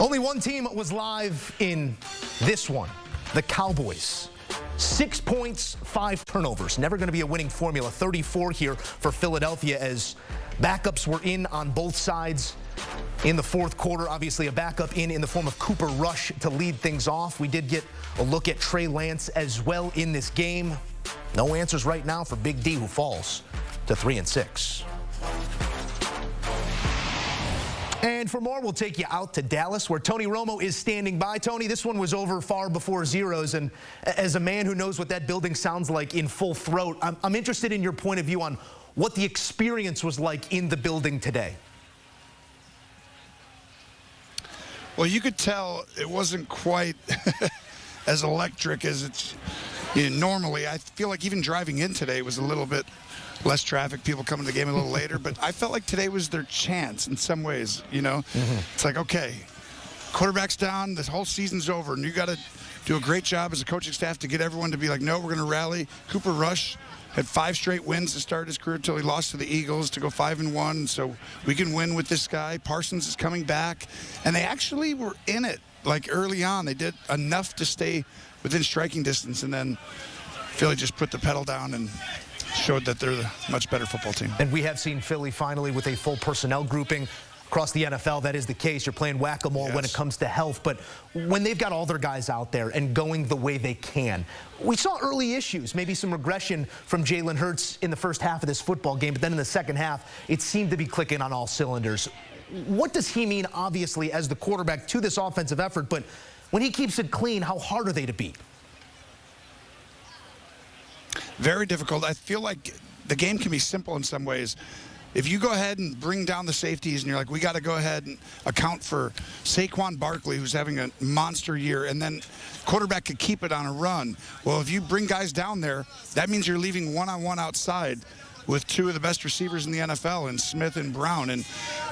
Only one team was live in this one, the Cowboys. 6 points, 5 turnovers. Never going to be a winning formula. 34 here for Philadelphia as backups were in on both sides in the fourth quarter. Obviously a backup in the form of Cooper Rush to lead things off. We did get a look at Trey Lance as well in this game. No answers right now for Big D, who falls to 3-6. And for more, we'll take you out to Dallas, where Tony Romo is standing by. Tony, this one was over far before zeros, and as a man who knows what that building sounds like in full throat, I'm interested in your point of view on what the experience was like in the building today. Well, you could tell it wasn't quite as electric as it's normally. I feel like even driving in today was a little bit less traffic, people coming to the game a little later, but I felt like today was their chance in some ways, you know? It's like, okay, quarterback's down, this whole season's over, and you got to do a great job as a coaching staff to get everyone to be like, no, we're going to rally. Cooper Rush had 5 straight wins to start his career until he lost to the Eagles to go 5-1, so we can win with this guy. Parsons is coming back, and they actually were in it, like early on. They did enough to stay within striking distance, and then Philly just put the pedal down and showed that they're a much better football team. And we have seen Philly finally with a full personnel grouping. Across the NFL, that is the case. You're playing whack-a-mole when it comes to health, but when they've got all their guys out there and going the way they can, we saw early issues, maybe some regression from Jalen Hurts in the first half of this football game, but then in the second half, it seemed to be clicking on all cylinders. What does he mean, obviously, as the quarterback to this offensive effort, but when he keeps it clean, how hard are they to beat? Very difficult. I feel like the game can be simple in some ways. If you go ahead and bring down the safeties and you're like, we got to go ahead and account for Saquon Barkley, who's having a monster year, and then quarterback could keep it on a run. Well, if you bring guys down there, that means you're leaving one-on-one outside with 2 of the best receivers in the NFL, and Smith and Brown, and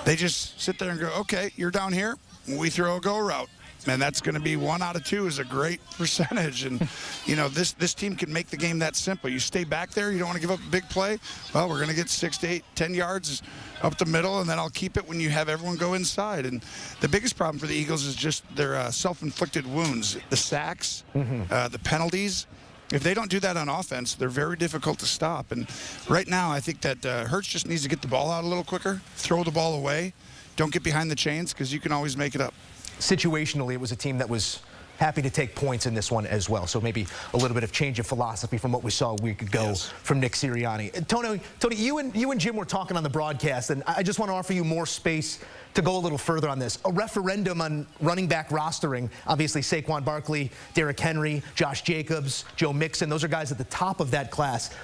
they just sit there and go, okay, you're down here, we throw a go route. Man, that's going to be 1 out of 2 is a great percentage. And, you know, this team can make the game that simple. You stay back there, you don't want to give up a big play. Well, we're going to get 6 to 8, 10 yards up the middle, and then I'll keep it when you have everyone go inside. And the biggest problem for the Eagles is just their self-inflicted wounds, the sacks, the penalties. If they don't do that on offense, they're very difficult to stop. And right now, I think that Hurts just needs to get the ball out a little quicker, throw the ball away. Don't get behind the chains, because you can always make it up. Situationally, it was a team that was happy to take points in this one as well. So maybe a little bit of change of philosophy from what we saw a week ago from Nick Sirianni. Tony, you and Jim were talking on the broadcast, and I just want to offer you more space to go a little further on this. A referendum on running back rostering, obviously Saquon Barkley, Derrick Henry, Josh Jacobs, Joe Mixon, those are guys at the top of that class.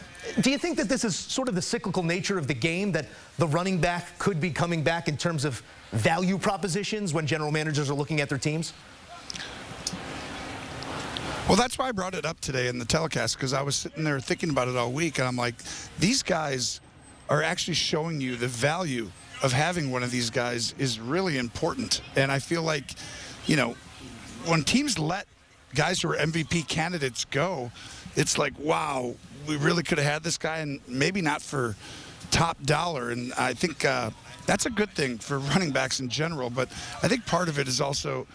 Do you think that this is sort of the cyclical nature of the game, that the running back could be coming back in terms of value propositions when general managers are looking at their teams? Well, that's why I brought it up today in the telecast, because I was sitting there thinking about it all week, and I'm like, these guys are actually showing you the value of having one of these guys is really important. And I feel like, you know, when teams let guys who are MVP candidates go, it's like, wow, we really could have had this guy, and maybe not for top dollar. And I think that's a good thing for running backs in general. But I think part of it is also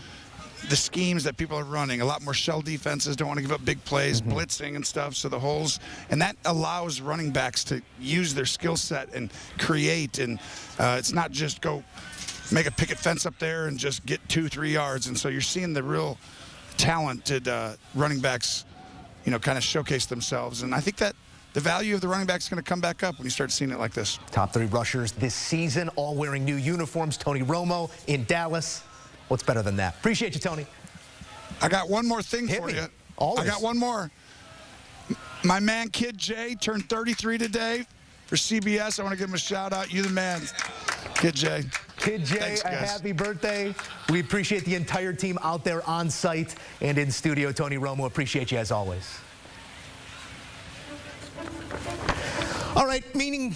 the schemes that people are running. A lot more shell defenses, don't want to give up big plays, blitzing and stuff, so the holes. And that allows running backs to use their skill set and create. And it's not just go make a picket fence up there and just get 2-3 yards. And so you're seeing the real talented running backs, you know, kind of showcase themselves. And I think that the value of the running back is going to come back up when you start seeing it like this. Top 3 rushers this season, all wearing new uniforms. Tony Romo in Dallas. What's better than that? Appreciate you, Tony. I got one more thing for you. Always. I got one more. My man, Kid Jay, turned 33 today for CBS. I want to give him a shout out. You the man, Kid Jay. Kid Jay, thanks, a happy birthday. We appreciate the entire team out there on site and in studio. Tony Romo, appreciate you as always. All right, meaning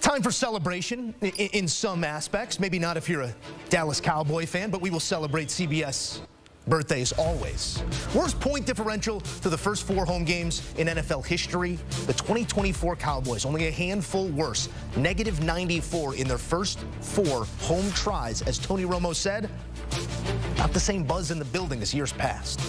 time for celebration in some aspects. Maybe not if you're a Dallas Cowboy fan, but we will celebrate CBS birthdays always. Worst point differential through the first 4 home games in NFL history. The 2024 Cowboys, only a handful worse, -94 in their first 4 home tries. As Tony Romo said, not the same buzz in the building as years past.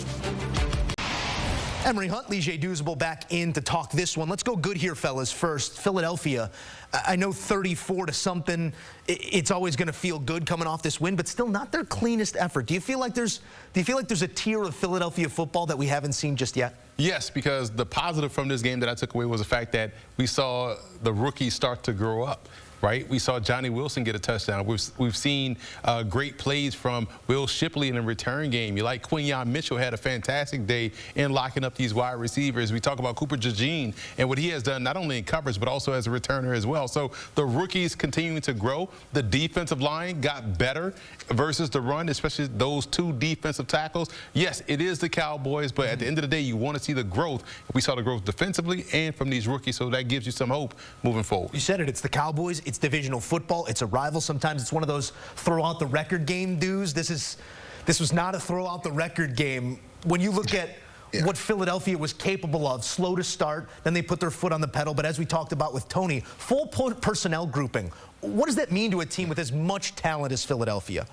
Emory Hunt, Leger Douzable back in to talk this one. Let's go good here, fellas. First, Philadelphia. I know 34 to something. It's always going to feel good coming off this win, but still not their cleanest effort. Do you feel like there's a tier of Philadelphia football that we haven't seen just yet? Yes, because the positive from this game that I took away was the fact that we saw the rookies start to grow up. Right? We saw Johnny Wilson get a touchdown. We've seen great plays from Will Shipley in the return game. You like Quinyon Mitchell had a fantastic day in locking up these wide receivers. We talk about Cooper DeJean and what he has done not only in coverage but also as a returner as well. So the rookies continuing to grow. The defensive line got better versus the run, especially those 2 defensive tackles. Yes, it is the Cowboys, but at the end of the day, you want to see the growth. We saw the growth defensively and from these rookies, so that gives you some hope moving forward. You said it. It's the Cowboys. It's divisional football. It's a rival. Sometimes it's one of those throw out the record game dues. This was not a throw out the record game. When you look at what Philadelphia was capable of, slow to start, then they put their foot on the pedal. But as we talked about with Tony, full personnel grouping. What does that mean to a team with as much talent as Philadelphia?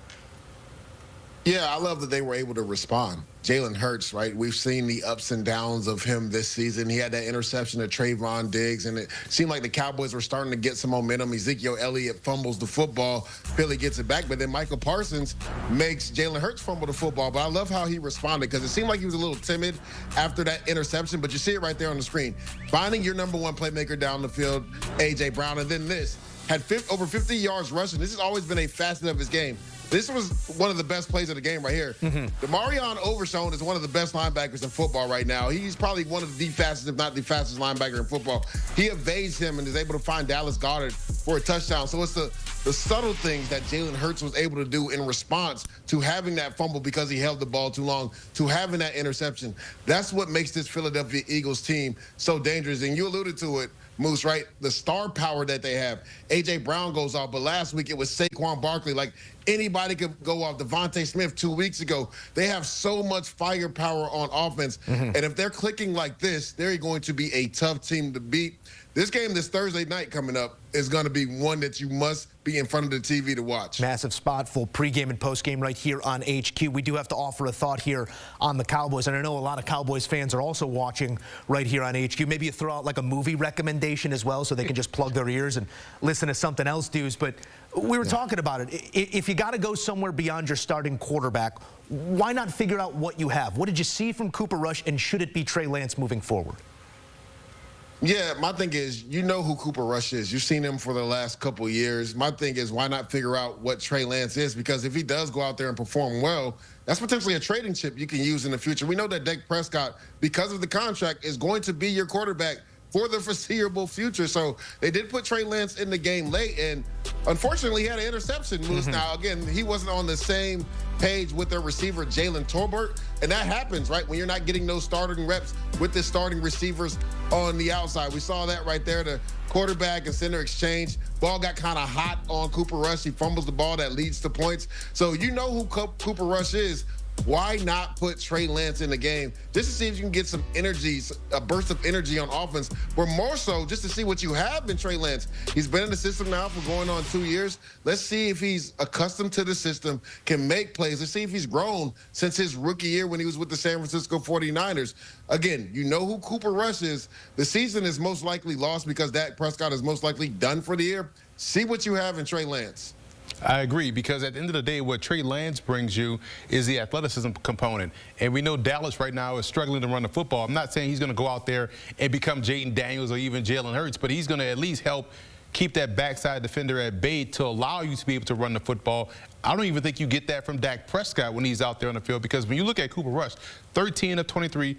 Yeah, I love that they were able to respond. Jalen Hurts, right? We've seen the ups and downs of him this season. He had that interception to Trayvon Diggs, and it seemed like the Cowboys were starting to get some momentum. Ezekiel Elliott fumbles the football. Philly gets it back, but then Michael Parsons makes Jalen Hurts fumble the football. But I love how he responded because it seemed like he was a little timid after that interception, but you see it right there on the screen. Finding your number 1 playmaker down the field, A.J. Brown, and then this. Had over 50 yards rushing. This has always been a facet of his game. This was one of the best plays of the game right here. DeMarion Overshown is one of the best linebackers in football right now. He's probably one of the fastest, if not the fastest linebacker in football. He evades him and is able to find Dallas Goedert for a touchdown. So it's the subtle things that Jalen Hurts was able to do in response to having that fumble because he held the ball too long, to having that interception. That's what makes this Philadelphia Eagles team so dangerous. And you alluded to it, Moose, right? The star power that they have. A.J. Brown goes off, but last week it was Saquon Barkley. Like, anybody could go off. Devontae Smith 2 weeks ago. They have so much firepower on offense. And if they're clicking like this, they're going to be a tough team to beat. This game this Thursday night coming up is going to be one that you must be in front of the TV to watch. Massive spot, full pregame and postgame right here on HQ. We do have to offer a thought here on the Cowboys, and I know a lot of Cowboys fans are also watching right here on HQ. Maybe you throw out like a movie recommendation as well so they can just plug their ears and listen to something else, dudes. But we were talking about it. If you got to go somewhere beyond your starting quarterback, why not figure out what you have? What did you see from Cooper Rush, and should it be Trey Lance moving forward? Yeah, my thing is, you know who Cooper Rush is. You've seen him for the last couple of years. My thing is, why not figure out what Trey Lance is? Because if he does go out there and perform well, that's potentially a trading chip you can use in the future. We know that Dak Prescott, because of the contract, is going to be your quarterback for the foreseeable future. So they did put Trey Lance in the game late, and unfortunately he had an interception. Now, again, he wasn't on the same page with their receiver, Jalen Tolbert, and that happens, right, when you're not getting those starting reps with the starting receivers on the outside. We saw that right there, the quarterback and center exchange. Ball got kind of hot on Cooper Rush. He fumbles the ball that leads to points. So you know who Cooper Rush is. Why not put Trey Lance in the game just to see if you can get some energy, a burst of energy on offense, but more so just to see what you have in Trey Lance. He's been in the system now for going on 2 years. Let's see if he's accustomed to the system, can make plays. Let's see if he's grown since his rookie year when he was with the San Francisco 49ers. Again, you know who Cooper Rush is. The season is most likely lost because Dak Prescott is most likely done for the year. See what you have in Trey Lance. I agree, because at the end of the day, what Trey Lance brings you is the athleticism component. And we know Dallas right now is struggling to run the football. I'm not saying he's going to go out there and become Jaden Daniels or even Jalen Hurts, but he's going to at least help keep that backside defender at bay to allow you to be able to run the football. I don't even think you get that from Dak Prescott when he's out there on the field, because when you look at Cooper Rush, 13 of 23,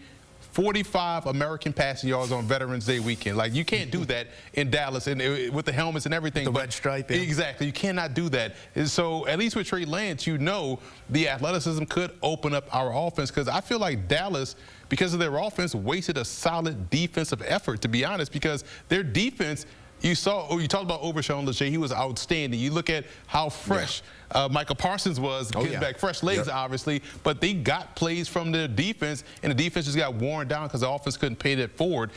45 American passing yards on Veterans Day weekend. Like, you can't do that in Dallas and with the helmets and everything. The red stripe. Yeah. Exactly. You cannot do that. And so at least with Trey Lance, you know the athleticism could open up our offense, because I feel like Dallas, because of their offense, wasted a solid defensive effort, to be honest, because their defense, you talked about Overshown, Leger, he was outstanding. You look at how fresh Michael Parsons was getting back fresh legs, obviously, but they got plays from the defense, and the defense just got worn down because the offense couldn't pay it forward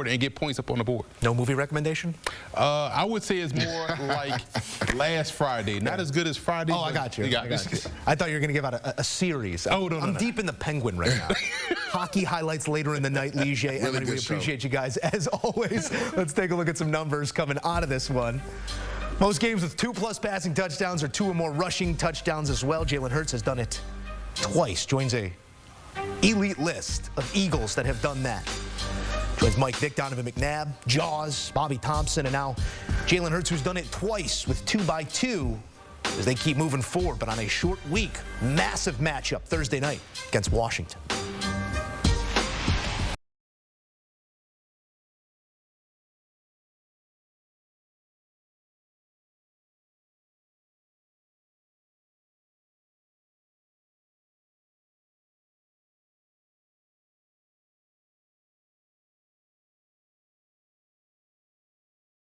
and get points up on the board. No movie recommendation? I would say it's more like last Friday. Not as good as Friday. Oh, I got you. I thought you were going to give out a series. Oh, no, I'm deep in the Penguin right now. Hockey highlights later in the night, Leger. Really Emory, we appreciate you guys as always. Let's take a look at some numbers coming out of this one. Most games with 2+ passing touchdowns or 2 or more rushing touchdowns as well. Jalen Hurts has done it twice. Joins a elite list of Eagles that have done that. Joins Mike Vick, Donovan McNabb, Jaws, Bobby Thompson, and now Jalen Hurts, who's done it twice with 2x2 as they keep moving forward. But on a short week, massive matchup Thursday night against Washington.